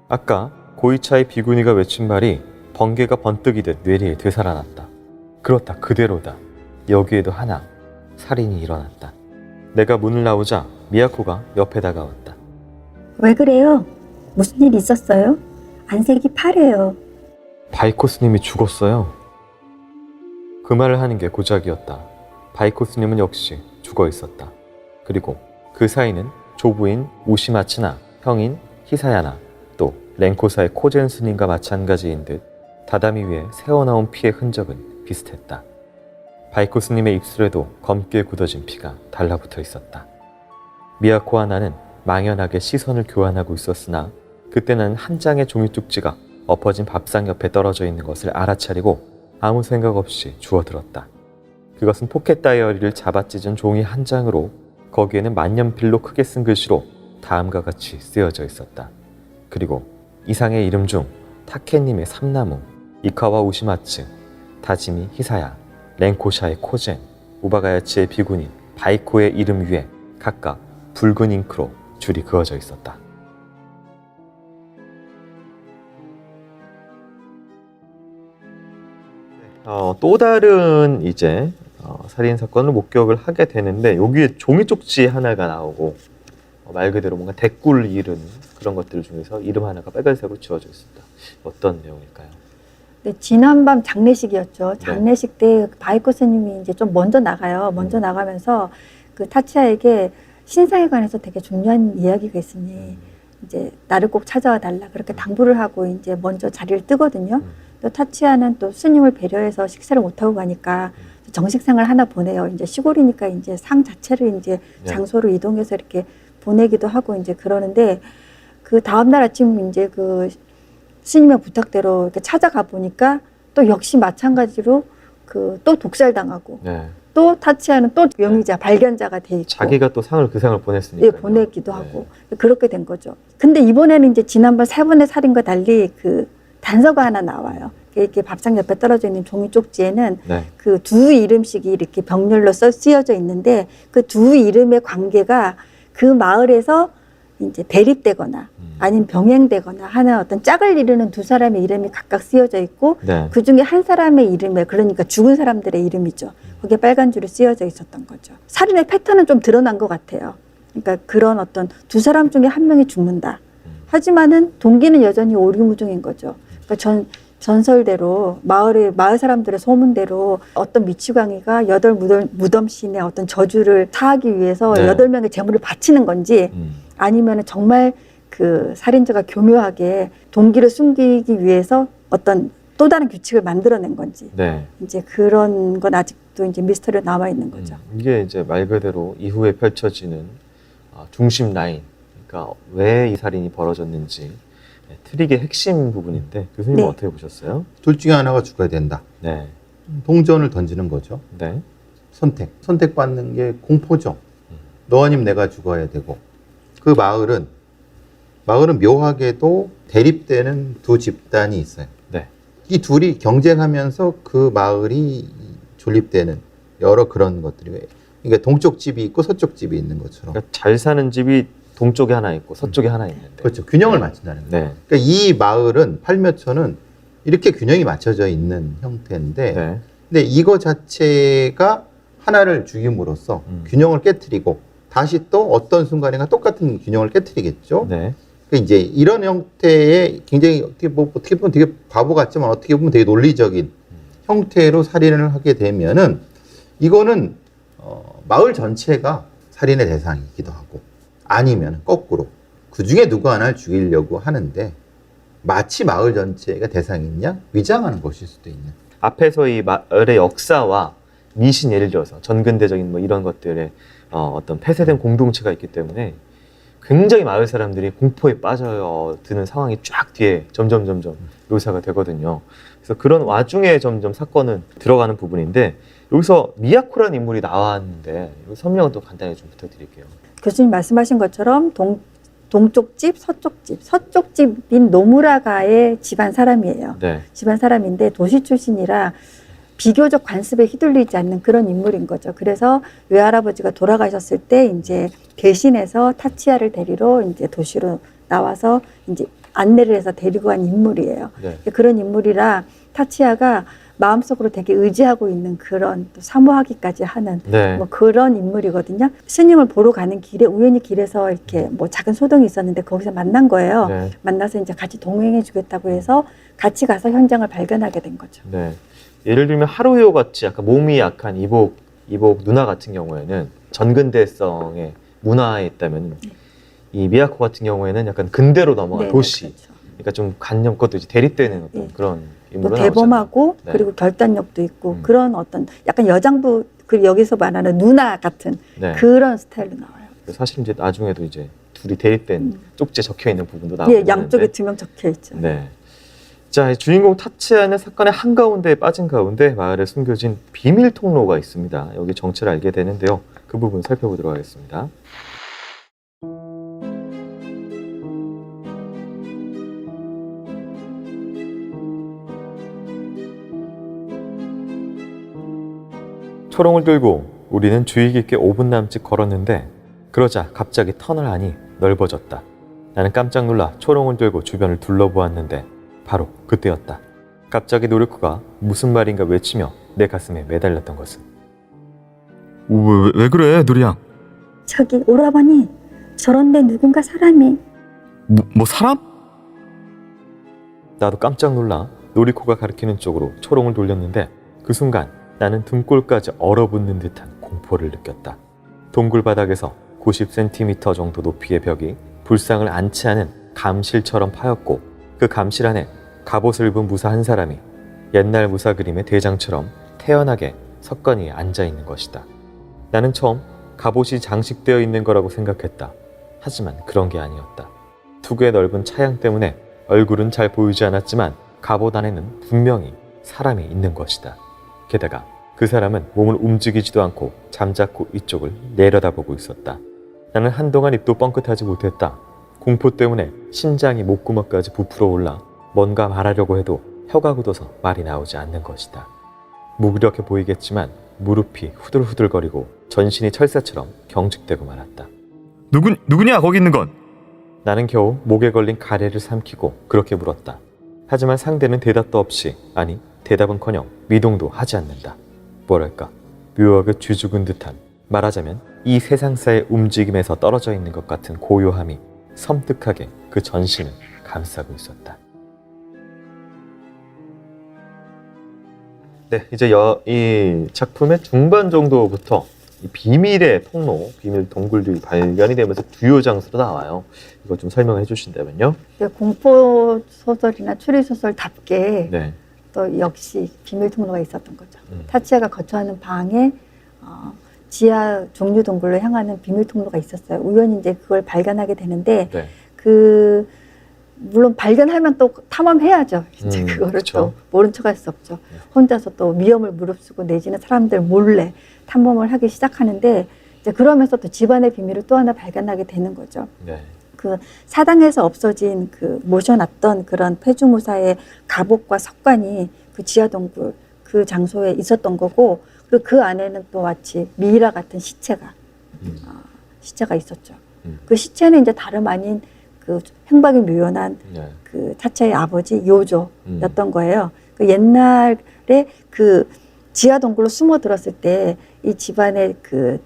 아까 고이차의 비구니가 외친 말이 번개가 번뜩이듯 뇌리에 되살아났다. 그렇다, 그대로다. 여기에도 하나 살인이 일어났다. 내가 문을 나오자 미야코가 옆에 다가왔다. 왜 그래요? 무슨 일 있었어요? 안색이 파래요. 바이코 스님이 죽었어요. 그 말을 하는 게 고작이었다. 바이코 스님은 역시 죽어 있었다. 그리고 그 사이는 조부인 우시마츠나 형인 히사야나 또 렌코사의 코젠 스님과 마찬가지인 듯 다다미 위에 새어나온 피의 흔적은 비슷했다. 바이코 스님의 입술에도 검게 굳어진 피가 달라붙어 있었다. 미야코와 나는 망연하게 시선을 교환하고 있었으나 그때 나는 한 장의 종이 쪽지가 엎어진 밥상 옆에 떨어져 있는 것을 알아차리고 아무 생각 없이 주워들었다. 그것은 포켓 다이어리를 잡아찢은 종이 한 장으로 거기에는 만년필로 크게 쓴 글씨로 다음과 같이 쓰여져 있었다. 그리고 이상의 이름 중 타케님의 삼나무, 이카와 우시마츠, 다지미 히사야, 렌코샤의 코젠, 우바가야치의 비구니, 바이코의 이름 위에 각각 붉은 잉크로 줄이 그어져 있었다. 또 다른 이제 살인 사건을 목격을 하게 되는데 여기에 종이 쪽지 하나가 나오고 말 그대로 뭔가 대꿀 이름 그런 것들 중에서 이름 하나가 빨간색으로 지워져 있습니다. 어떤 내용일까요? 네, 지난밤 장례식이었죠. 장례식 때 바이코 스님이 이제 좀 먼저 나가요. 먼저 나가면서 그 타치야에게 신상에 관해서 되게 중요한 이야기가 있으니 이제 나를 꼭 찾아와 달라 그렇게 당부를 하고 이제 먼저 자리를 뜨거든요. 또 타치야는 또 스님을 배려해서 식사를 못 하고 가니까 정식상을 하나 보내요. 이제 시골이니까 이제 상 자체를 이제 장소로 이동해서 이렇게 보내기도 하고 이제 그러는데 그 다음날 아침 이제 그 스님의 부탁대로 이렇게 찾아가 보니까 또 역시 마찬가지로 그 또 독살당하고 또 타치야는 또 용의자, 발견자가 돼 있고 자기가 또 상을 그 상을 보냈으니까 예, 보내기도 하고 그렇게 된 거죠. 근데 이번에는 이제 지난번 세 번의 살인과 달리 그 단서가 하나 나와요. 이렇게 밥상 옆에 떨어져 있는 종이 쪽지에는 그 두 이름씩이 이렇게 병렬로 쓰여져 있는데 그 두 이름의 관계가 그 마을에서 이제 대립되거나 아니면 병행되거나 하는 어떤 짝을 이루는 두 사람의 이름이 각각 쓰여져 있고 그 중에 한 사람의 이름에 그러니까 죽은 사람들의 이름이죠. 거기에 빨간 줄이 쓰여져 있었던 거죠. 살인의 패턴은 좀 드러난 것 같아요. 그러니까 그런 어떤 두 사람 중에 한 명이 죽는다. 하지만은 동기는 여전히 오리무중인 거죠. 그러니까 전설대로 마을 사람들의 소문대로 어떤 미치광이가 여덟 무덤신의 어떤 저주를 사하기 위해서 8명의 제물을 바치는 건지 아니면 정말 그 살인자가 교묘하게 동기를 숨기기 위해서 어떤 또 다른 규칙을 만들어낸 건지 이제 그런 건 아직도 이제 미스터리로 남아 있는 거죠. 이게 이제 말 그대로 이후에 펼쳐지는 중심 라인, 그러니까 왜 이 살인이 벌어졌는지 트릭의 핵심 부분인데 교수님은 어떻게 보셨어요? 둘 중에 하나가 죽어야 된다. 동전을 던지는 거죠. 선택받는 게 공포죠. 너 아니면 내가 죽어야 되고 그 마을은 묘하게도 대립되는 두 집단이 있어요. 이 둘이 경쟁하면서 그 마을이 존립되는 여러 그런 것들이 그러니까 동쪽 집이 있고 서쪽 집이 있는 것처럼 그러니까 잘 사는 집이 동쪽에 하나 있고 서쪽에 하나 있는데 그렇죠. 균형을 맞춘다는 거예요. 그러니까 이 마을은 팔묘천은 이렇게 균형이 맞춰져 있는 형태인데 근데 이거 자체가 하나를 죽임으로써 균형을 깨트리고 다시 또 어떤 순간인가 똑같은 균형을 깨트리겠죠. 그러니까 이제 이런 형태의 굉장히 어떻게 보면 되게 바보 같지만 어떻게 보면 되게 논리적인 형태로 살인을 하게 되면은 이거는 마을 전체가 살인의 대상이기도 하고 아니면 거꾸로 그 중에 누구 하나를 죽이려고 하는데 마치 마을 전체가 대상이냐 위장하는 것일 수도 있는. 앞에서 이 마을의 역사와 미신 예를 들어서 전근대적인 뭐 이런 것들의 어떤 폐쇄된 공동체가 있기 때문에 굉장히 마을 사람들이 공포에 빠져드는 상황이 쫙 뒤에 점점 묘사가 되거든요. 그래서 그런 와중에 점점 사건은 들어가는 부분인데 여기서 미야코라는 인물이 나왔는데 설명은 또 간단히 좀 부탁드릴게요. 교수님 말씀하신 것처럼 동쪽 집, 서쪽 집, 서쪽 집인 노무라가의 집안 사람이에요. 네. 집안 사람인데 도시 출신이라 비교적 관습에 휘둘리지 않는 그런 인물인 거죠. 그래서 외할아버지가 돌아가셨을 때 이제 대신해서 타치야를 데리러 이제 도시로 나와서 이제 안내를 해서 데리고 간 인물이에요. 네. 그런 인물이라 타치야가 마음속으로 되게 의지하고 있는 그런 또 사모하기까지 하는 네. 뭐 그런 인물이거든요. 스님을 보러 가는 길에 우연히 길에서 이렇게 뭐 작은 소동이 있었는데 거기서 만난 거예요. 네. 만나서 이제 같이 동행해 주겠다고 해서 같이 가서 현장을 발견하게 된 거죠. 네. 예를 들면 하루요 같이 약간 몸이 약한 이복 누나 같은 경우에는 전근대성의 문화에 있다면 이 미야코 같은 경우에는 약간 근대로 넘어간 네, 도시. 그렇죠. 그러니까 좀 간념 것도 이제 대립되는 어떤 네. 그런 뭐 인물로 대범하고 네. 그리고 결단력도 있고 음. 그런 어떤 약간 여장부 그리고 여기서 말하는 누나 같은 네. 그런 스타일로 나와요. 사실 이제 나중에도 이제 둘이 대립된 쪽지에 적혀 있는 부분도 나오고 예, 양쪽에 2명 적혀 있죠. 네. 자, 주인공 타치야는 사건의 한가운데에 빠진 가운데 마을에 숨겨진 비밀 통로가 있습니다. 여기 정체를 알게 되는데요. 그 부분 살펴보도록 하겠습니다. 초롱을 들고 우리는 주의 깊게 5분 남짓 걸었는데 그러자 갑자기 터널 안이 넓어졌다. 나는 깜짝 놀라 초롱을 들고 주변을 둘러보았는데 바로 그때였다. 갑자기 노리코가 무슨 말인가 외치며 내 가슴에 매달렸던 것은 왜 그래, 누리양? 저기 오라버니 저런데 누군가 사람이 뭐 사람? 나도 깜짝 놀라 노리코가 가리키는 쪽으로 초롱을 돌렸는데 그 순간 나는 등골까지 얼어붙는 듯한 공포를 느꼈다. 동굴 바닥에서 90cm 정도 높이의 벽이 불상을 안치 않은 감실처럼 파였고 그 감실 안에 갑옷을 입은 무사 한 사람이 옛날 무사 그림의 대장처럼 태연하게 석관위에 앉아있는 것이다. 나는 처음 갑옷이 장식되어 있는 거라고 생각했다. 하지만 그런 게 아니었다. 투구의 넓은 차양 때문에 얼굴은 잘 보이지 않았지만 갑옷 안에는 분명히 사람이 있는 것이다. 게다가 그 사람은 몸을 움직이지도 않고 잠자코 이쪽을 내려다보고 있었다. 나는 한동안 입도 뻥끗하지 못했다. 공포 때문에 심장이 목구멍까지 부풀어 올라 뭔가 말하려고 해도 혀가 굳어서 말이 나오지 않는 것이다. 무기력해 보이겠지만 무릎이 후들후들거리고 전신이 철사처럼 경직되고 말았다. 누구냐, 거기 있는 건? 나는 겨우 목에 걸린 가래를 삼키고 그렇게 물었다. 하지만 상대는 대답도 없이, 아니 대답은커녕 미동도 하지 않는다. 뭐랄까 묘하게 쥐죽은 듯한, 말하자면 이 세상사의 움직임에서 떨어져 있는 것 같은 고요함이 섬뜩하게 그 전신을 감싸고 있었다. 네, 이제 이 작품의 중반 정도부터 이 비밀의 통로, 비밀 동굴들이 발견이 되면서 주요 장소로 나와요. 이거 좀 설명해 주신다면요. 공포 소설이나 추리 소설답게 네. 또 역시 비밀 통로가 있었던 거죠. 타치야가 거처하는 방에 지하 종류 동굴로 향하는 비밀 통로가 있었어요. 우연히 이제 그걸 발견하게 되는데 네. 물론 발견하면 또 탐험해야죠. 이제 그거를 그쵸. 또 모른 척할 수 없죠. 네. 혼자서 또 위험을 무릅쓰고 내지는 사람들 몰래 탐험을 하기 시작하는데 이제 그러면서 또 집안의 비밀을 또 하나 발견하게 되는 거죠. 네. 그 사당에서 없어진 그 모셔놨던 그런 폐주무사의 갑옷과 석관이 그 지하동굴 그 장소에 있었던 거고, 그리고 그 안에는 또 마치 미이라 같은 시체가 있었죠. 그 시체는 이제 다름 아닌 그 행방이 묘연한 네. 그 타차의 아버지 요조였던 거예요. 그 옛날에 그 지하동굴로 숨어들었을 때 이 집안의 그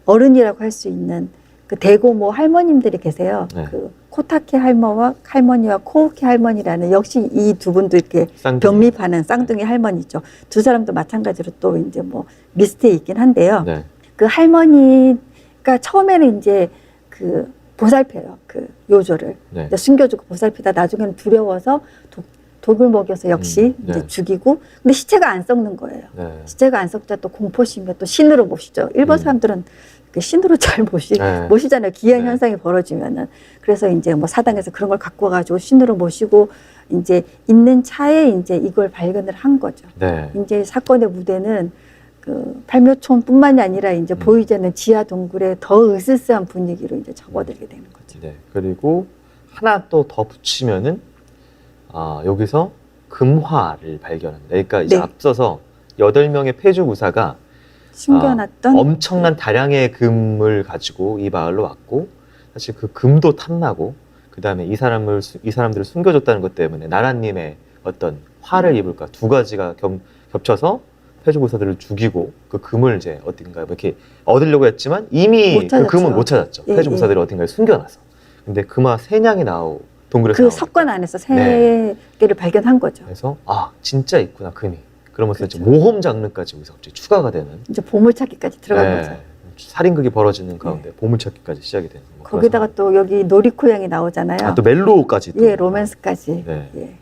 어른이라고 할 수 있는 그 대고모 할머님들이 계세요. 네. 그 코타케 할머니와 코오케 할머니라는, 역시 이 두 분도 이렇게 쌍둥이. 병립하는 쌍둥이 할머니죠. 두 사람도 마찬가지로 또 이제 뭐 리스트에 있긴 한데요. 네. 그 할머니가 처음에는 이제 그 보살펴요. 그 요조를 네. 이제 숨겨주고 보살피다 나중에는 두려워서 독을 먹여서 역시 네. 이제 죽이고, 근데 시체가 안 썩는 거예요. 네. 시체가 안 썩자 또 공포심에 또 신으로 모시죠. 일본 사람들은 그 신으로 잘 네. 모시잖아요. 기한 네. 현상이 벌어지면은. 그래서 이제 뭐 사당에서 그런 걸 갖고 와가지고 신으로 모시고 이제 있는 차에 이제 이걸 발견을 한 거죠. 네. 이제 사건의 무대는 그 팔묘촌뿐만이 아니라 이제 보이지 않는 지하 동굴에 더 으스스한 분위기로 이제 접어들게 되는 거죠. 네. 그리고 하나 또 더 붙이면은 여기서 금화를 발견합니다. 그러니까 이제 네. 앞서서 8명의 폐주무사가 숨겨놨던 엄청난 다량의 금을 가지고 이 마을로 왔고, 사실 그 금도 탐나고, 그 다음에 이 사람들을 숨겨줬다는 것 때문에 나라님의 어떤 화를 입을까, 두 가지가 겹쳐서 폐주무사들을 죽이고 그 금을 이제 어딘가에 이렇게 얻으려고 했지만 이미 못 그 찾았죠. 금은 못 찾았죠. 예, 폐주무사들이 어딘가에 숨겨놔서. 근데 금화 3냥이 동굴에서 그 나오니까. 석관 안에서 세 네. 개를 발견한 거죠. 그래서 진짜 있구나 금이. 그러면서 이제 그렇죠. 모험 장르까지 여기서 갑자기 추가가 되는. 이제 보물찾기까지 들어간 네. 거죠. 살인극이 벌어지는 가운데 보물찾기까지 시작이 되는. 뭐 그런 거기다가 또 여기 놀이코양이 나오잖아요. 상황. 또 멜로까지. 또. 예, 로맨스까지. 네. 예.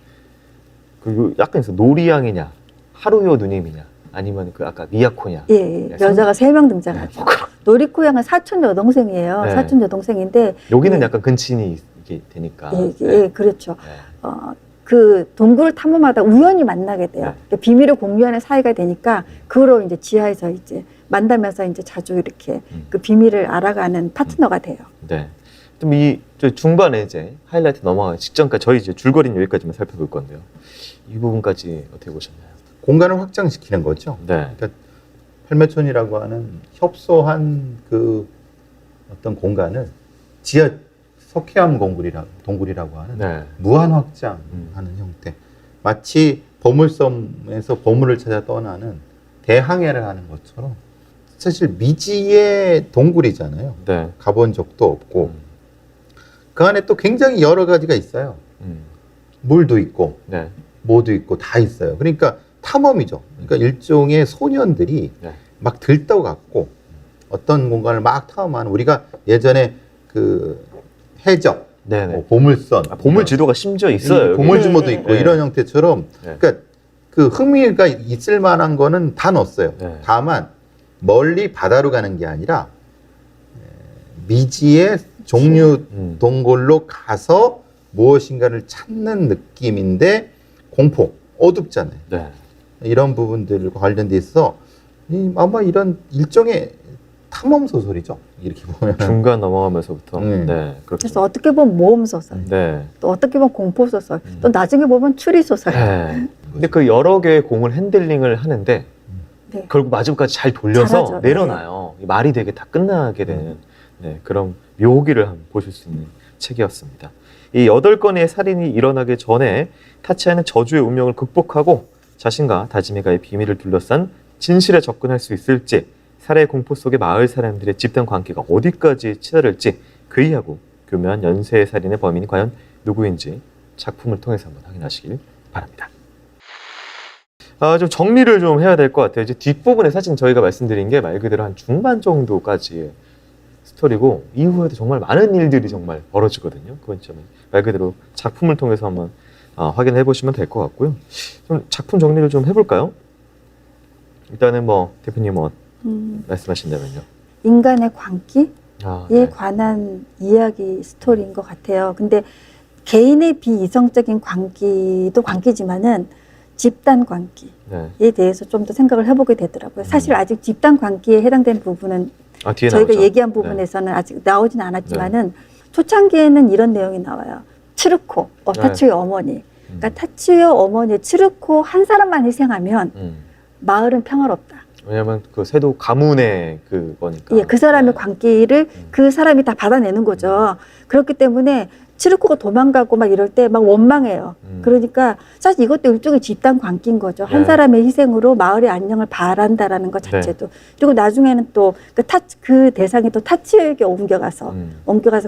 그리고 약간 있어. 놀이양이냐, 하루요 누님이냐, 아니면 그 아까 미야코냐. 예, 예. 네, 여자가 3명 등장하죠. 놀이코양은 사촌 여동생이에요. 네. 사촌 여동생인데 여기는 예. 약간 근친이 이게 되니까. 예, 네. 예, 그렇죠. 네. 그 동굴을 탐험하다 우연히 만나게 돼요. 네. 그러니까 비밀을 공유하는 사이가 되니까 그로 이제 지하에서 이제 만나면서 이제 자주 이렇게 그 비밀을 알아가는 파트너가 돼요. 네. 좀 저 중반에 이제 하이라이트 넘어가기 직전까지 저희 이제 줄거리는 여기까지만 살펴볼 건데요. 이 부분까지 어떻게 보셨나요? 공간을 확장시키는 거죠. 네. 그러니까 팔매촌이라고 하는 협소한 그 어떤 공간을 지하 석회암 동굴이라고 하는 네. 무한 확장하는 형태. 마치 보물섬에서 보물을 찾아 떠나는 대항해를 하는 것처럼 사실 미지의 동굴이잖아요. 네. 가본 적도 없고 그 안에 또 굉장히 여러 가지가 있어요. 물도 있고 네. 뭐도 있고 다 있어요. 그러니까 탐험이죠. 그러니까 일종의 소년들이 네. 막 들떠갖고 어떤 공간을 막 탐험하는, 우리가 예전에 그 해적, 네네. 뭐 보물선, 보물 지도가 심지어 있어요. 여기. 보물주머도 네, 있고 네. 이런 형태처럼 네. 그러니까 그 흥미가 있을 만한 거는 다 넣었어요. 네. 다만 멀리 바다로 가는 게 아니라 미지의 종류 동굴로 가서 무엇인가를 찾는 느낌인데 공포, 어둡잖아요. 네. 이런 부분들과 관련돼 있어 아마 이런 일종의 탐험 소설이죠. 이렇게 보면. 중간 넘어가면서부터. 네. 네. 그렇게. 그래서 어떻게 보면 모험 소설, 네. 또 어떻게 보면 공포 소설, 또 나중에 보면 추리 소설. 네. 근데 그 여러 개의 공을 핸들링을 하는데 네. 결국 마지막까지 잘 돌려서 잘하죠. 내려놔요. 이 말이 되게 다 끝나게 되는 그런 묘기를 한번 보실 수 있는 책이었습니다. 이 8건의 살인이 일어나기 전에 타치아는 저주의 운명을 극복하고 자신과 다지미가의 비밀을 둘러싼 진실에 접근할 수 있을지, 살해 공포 속의 마을 사람들의 집단 관계가 어디까지 치달을지 괴이하고 교묘한 연쇄의 살인의 범인이 과연 누구인지 작품을 통해서 한번 확인하시길 바랍니다. 좀 정리를 좀 해야 될 것 같아요. 이제 뒷부분에 사실 저희가 말씀드린 게 말 그대로 한 중반 정도까지의 스토리고 이후에도 정말 많은 일들이 정말 벌어지거든요. 그건 말 그대로 작품을 통해서 한번 확인해 보시면 될 것 같고요. 좀 작품 정리를 좀 해볼까요? 일단은 뭐 대표님 말씀하신다면요. 인간의 관기에 네. 관한 이야기 스토리인 것 같아요. 근데 개인의 비이성적인 관기도 관기지만은 집단 관기에 네. 대해서 좀 더 생각을 해보게 되더라고요. 사실 아직 집단 관기에 해당되는 부분은 뒤에 저희가 나오죠. 얘기한 네. 부분에서는 아직 나오진 않았지만은 초창기에는 이런 내용이 나와요. 츠르코, 타츠요 어머니. 그러니까 타츠요 어머니 츠르코 한 사람만 희생하면 마을은 평화롭다. 왜냐면 그 세도 가문의 그거니까. 예, 그 사람의 관기를 그 사람이 다 받아내는 거죠. 그렇기 때문에 츠르코가 도망가고 막 이럴 때 막 원망해요. 그러니까 사실 이것도 일종의 집단 관기인 거죠. 한 네. 사람의 희생으로 마을의 안녕을 바란다라는 것 자체도. 그리고 나중에는 또 그 대상이 또 타치에게 옮겨가서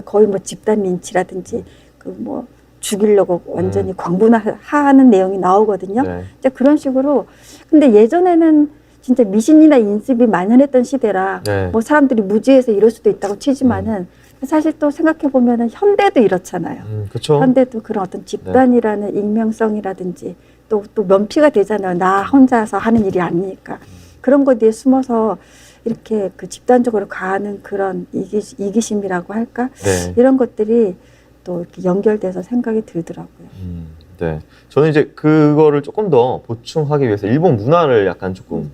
거의 뭐 집단 린치라든지 그 뭐 죽이려고 완전히 광분하는 내용이 나오거든요. 네. 이제 그런 식으로. 근데 예전에는 진짜 미신이나 인습이 만연했던 시대라 네. 뭐 사람들이 무지해서 이럴 수도 있다고 치지만은 사실 또 생각해 보면은 현대도 이렇잖아요. 그렇죠. 현대도 그런 어떤 집단이라는 익명성이라든지 또 면피가 되잖아요. 나 혼자서 하는 일이 아니니까. 그런 것 뒤에 숨어서 이렇게 그 집단적으로 가하는 그런 이기심이라고 할까? 네. 이런 것들이 또 이렇게 연결돼서 생각이 들더라고요. 네. 저는 이제 그거를 조금 더 보충하기 위해서 일본 문화를 약간 조금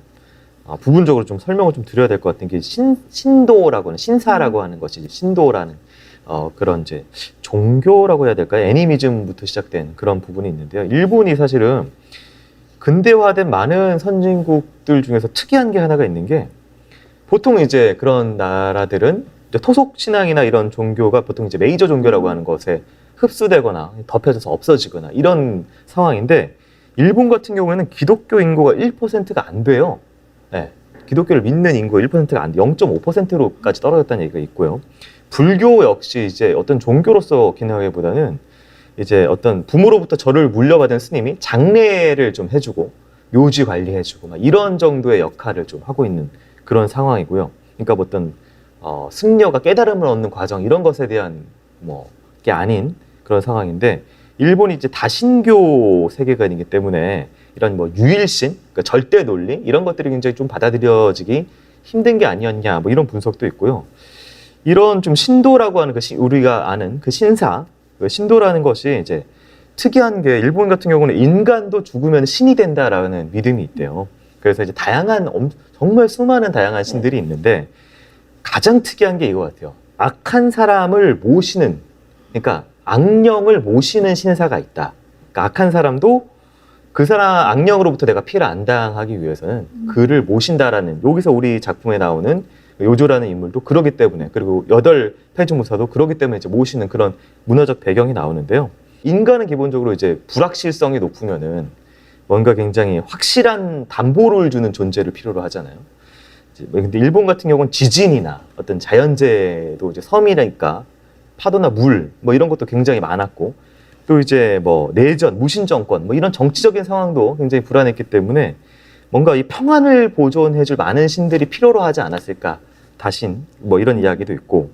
부분적으로 좀 설명을 좀 드려야 될 것 같은 게 신도라고 하는 신사라고 하는 것이 신도라는 그런 이제 종교라고 해야 될까요? 애니미즘부터 시작된 그런 부분이 있는데요. 일본이 사실은 근대화된 많은 선진국들 중에서 특이한 게 하나가 있는 게 보통 이제 그런 나라들은 이제 토속 신앙이나 이런 종교가 보통 이제 메이저 종교라고 하는 것에 흡수되거나 덮여져서 없어지거나 이런 상황인데 일본 같은 경우에는 기독교 인구가 1%가 안 돼요. 네. 기독교를 믿는 인구가 1%가 안 돼. 0.5%로까지 떨어졌다는 얘기가 있고요. 불교 역시 이제 어떤 종교로서 기능하기보다는 이제 어떤 부모로부터 절을 물려받은 스님이 장례를 좀 해주고 묘지 관리해주고 막 이런 정도의 역할을 좀 하고 있는 그런 상황이고요. 그러니까 어떤 승려가 깨달음을 얻는 과정 이런 것에 대한 게 아닌 그런 상황인데 일본이 이제 다신교 세계관이기 때문에 이런 유일신, 그러니까 절대 논리 이런 것들이 굉장히 좀 받아들여지기 힘든 게 아니었냐 이런 분석도 있고요. 이런 좀 신도라고 하는 우리가 아는 그 신사, 그 신도라는 것이 이제 특이한 게 일본 같은 경우는 인간도 죽으면 신이 된다라는 믿음이 있대요. 그래서 이제 정말 수많은 다양한 신들이 있는데 가장 특이한 게 이거 같아요. 악한 사람을 모시는, 그러니까 악령을 모시는 신사가 있다. 그러니까 악한 사람도 그 사람 악령으로부터 내가 피해를 안 당하기 위해서는 그를 모신다라는, 여기서 우리 작품에 나오는 요조라는 인물도 그러기 때문에, 그리고 8패주무사도 그러기 때문에 이제 모시는 그런 문화적 배경이 나오는데요. 인간은 기본적으로 이제 불확실성이 높으면은 뭔가 굉장히 확실한 담보를 주는 존재를 필요로 하잖아요. 근데 일본 같은 경우는 지진이나 어떤 자연재해도 이제 섬이니까 파도나 물 이런 것도 굉장히 많았고, 또 이제 내전, 무신정권 이런 정치적인 상황도 굉장히 불안했기 때문에 뭔가 이 평안을 보존해줄 많은 신들이 필요로 하지 않았을까, 다신 이런 이야기도 있고.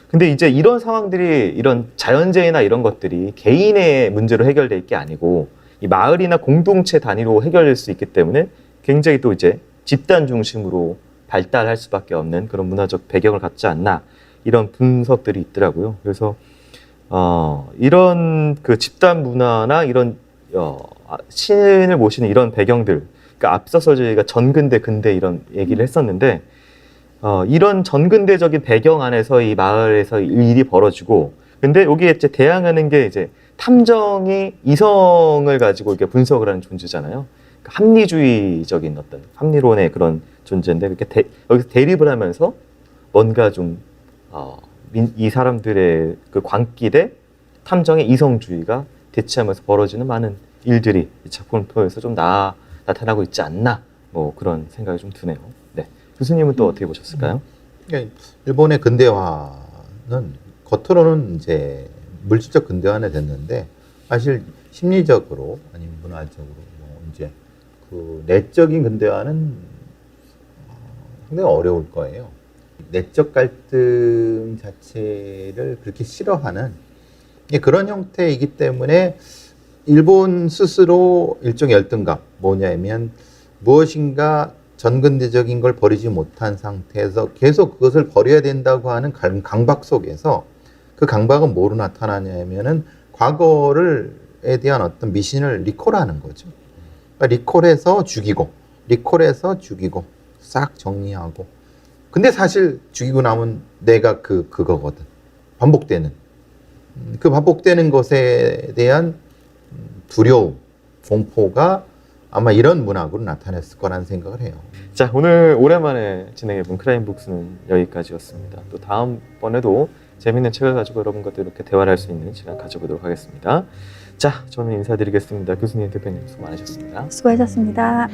근데 이제 이런 상황들이, 이런 자연재해나 이런 것들이 개인의 문제로 해결될 게 아니고 이 마을이나 공동체 단위로 해결될 수 있기 때문에 굉장히 또 이제 집단 중심으로 발달할 수밖에 없는 그런 문화적 배경을 갖지 않나, 이런 분석들이 있더라고요. 그래서 이런 그 집단 문화나 이런 신을 모시는 이런 배경들, 그러니까 앞서서 저희가 전근대, 근대 이런 얘기를 했었는데 이런 전근대적인 배경 안에서 이 마을에서 일이 벌어지고, 근데 여기에 이제 대항하는 게 이제 탐정이 이성을 가지고 이렇게 분석을 하는 존재잖아요. 그러니까 합리주의적인 어떤 합리론의 그런 존재인데, 그렇게 여기서 대립을 하면서 뭔가 좀 이 사람들의 그 광기 대 탐정의 이성주의가 대치하면서 벌어지는 많은 일들이 이 작품을 통해서 좀 나타나고 있지 않나, 그런 생각이 좀 드네요. 네. 교수님은 또 어떻게 보셨을까요? 일본의 근대화는 겉으로는 이제 물질적 근대화는 됐는데 사실 심리적으로 아니면 문화적으로 이제 그 내적인 근대화는 상당히 어려울 거예요. 내적 갈등 자체를 그렇게 싫어하는 그런 형태이기 때문에 일본 스스로 일종의 열등감, 뭐냐면 무엇인가 전근대적인 걸 버리지 못한 상태에서 계속 그것을 버려야 된다고 하는 강박 속에서, 그 강박은 뭐로 나타나냐면은 과거에 대한 어떤 미신을 리콜하는 거죠. 그러니까 리콜해서 죽이고 싹 정리하고. 근데 사실 죽이고 나면 내가 그거거든. 반복되는. 그 반복되는 것에 대한 두려움, 공포가 아마 이런 문학으로 나타났을 거라는 생각을 해요. 자, 오늘 오랜만에 진행해본 크라임북스는 여기까지였습니다. 또 다음번에도 재밌는 책을 가지고 여러분과 이렇게 대화를 할 수 있는 시간 가져보도록 하겠습니다. 자, 저는 인사드리겠습니다. 교수님, 대표님 수고 많으셨습니다. 수고하셨습니다.